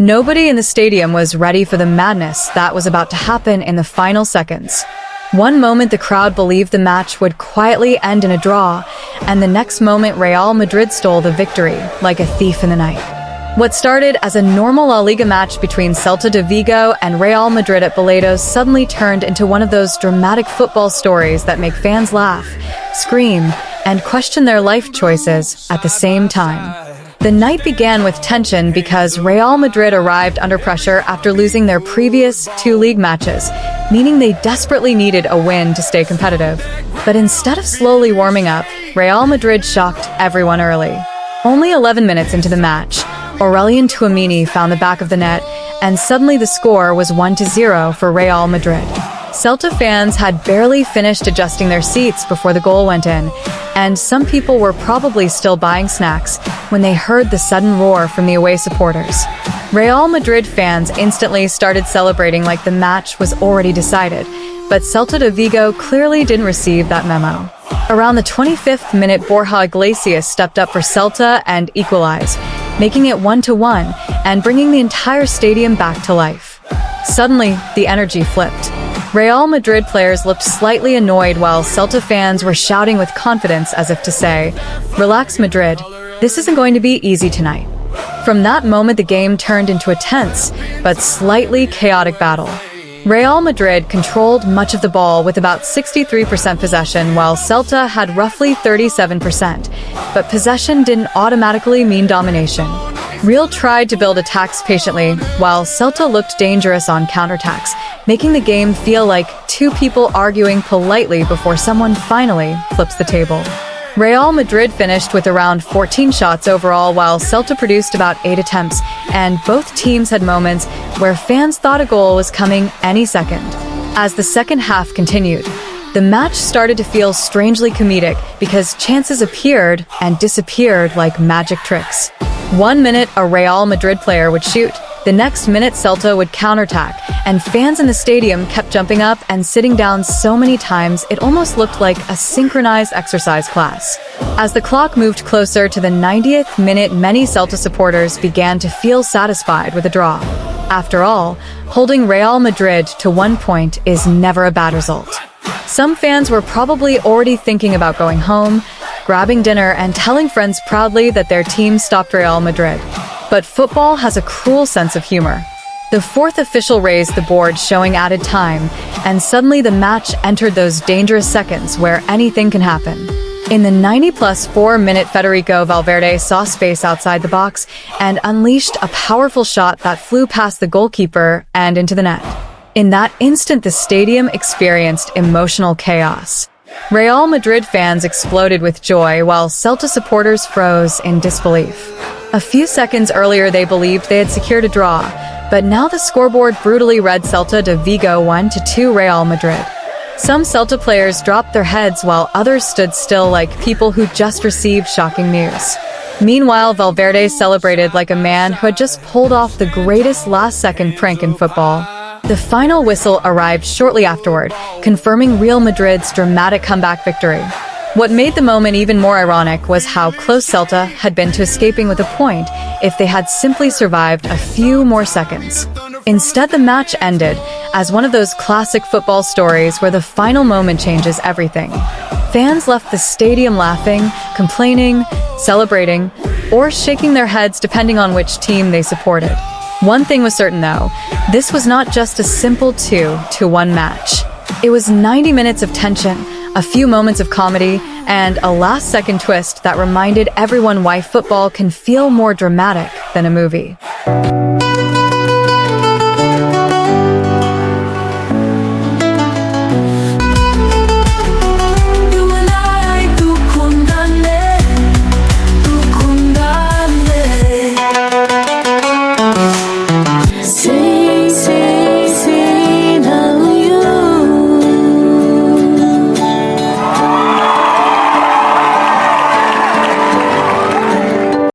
Nobody in the stadium was ready for the madness that was about to happen in the final seconds. One moment the crowd believed the match would quietly end in a draw, and the next moment Real Madrid stole the victory like a thief in the night. What started as a normal La Liga match between Celta de Vigo and Real Madrid at Balados suddenly turned into one of those dramatic football stories that make fans laugh, scream, and question their life choices at the same time. The night began with tension because Real Madrid arrived under pressure after losing their previous two league matches, meaning they desperately needed a win to stay competitive. But instead of slowly warming up, Real Madrid shocked everyone early. Only 11 minutes into the match, Aurelian Tchouameni found the back of the net, and suddenly the score was 1-0 for Real Madrid. Celta fans had barely finished adjusting their seats before the goal went in, and some people were probably still buying snacks when they heard the sudden roar from the away supporters. Real Madrid fans instantly started celebrating like the match was already decided, but Celta de Vigo clearly didn't receive that memo. Around the 25th minute, Borja Iglesias stepped up for Celta and equalized, making it 1-1 and bringing the entire stadium back to life. Suddenly, the energy flipped. Real Madrid players looked slightly annoyed while Celta fans were shouting with confidence as if to say, "Relax, Madrid, this isn't going to be easy tonight." From that moment, the game turned into a tense but slightly chaotic battle. Real Madrid controlled much of the ball with about 63% possession, while Celta had roughly 37%, but possession didn't automatically mean domination. Real tried to build attacks patiently, while Celta looked dangerous on counterattacks, making the game feel like two people arguing politely before someone finally flips the table. Real Madrid finished with around 14 shots overall, while Celta produced about 8 attempts, and both teams had moments where fans thought a goal was coming any second. As the second half continued, the match started to feel strangely comedic because chances appeared and disappeared like magic tricks. One minute, a Real Madrid player would shoot. The next minute, Celta would counterattack, and fans in the stadium kept jumping up and sitting down so many times it almost looked like a synchronized exercise class. As the clock moved closer to the 90th minute, many Celta supporters began to feel satisfied with a draw. After all, holding Real Madrid to 1 point is never a bad result. Some fans were probably already thinking about going home, grabbing dinner, and telling friends proudly that their team stopped Real Madrid. But football has a cruel sense of humor. The fourth official raised the board showing added time, and suddenly the match entered those dangerous seconds where anything can happen. In the 90+4-minute, Federico Valverde saw space outside the box and unleashed a powerful shot that flew past the goalkeeper and into the net. In that instant, the stadium experienced emotional chaos. Real Madrid fans exploded with joy, while Celta supporters froze in disbelief. A few seconds earlier, they believed they had secured a draw, but now the scoreboard brutally read Celta de Vigo 1-2 Real Madrid. Some Celta players dropped their heads while others stood still like people who just received shocking news. Meanwhile, Valverde celebrated like a man who had just pulled off the greatest last-second prank in football. The final whistle arrived shortly afterward, confirming Real Madrid's dramatic comeback victory. What made the moment even more ironic was how close Celta had been to escaping with a point if they had simply survived a few more seconds. Instead, the match ended as one of those classic football stories where the final moment changes everything. Fans left the stadium laughing, complaining, celebrating, or shaking their heads depending on which team they supported. One thing was certain though, this was not just a simple 2-1 match. It was 90 minutes of tension, a few moments of comedy, and a last-second twist that reminded everyone why football can feel more dramatic than a movie.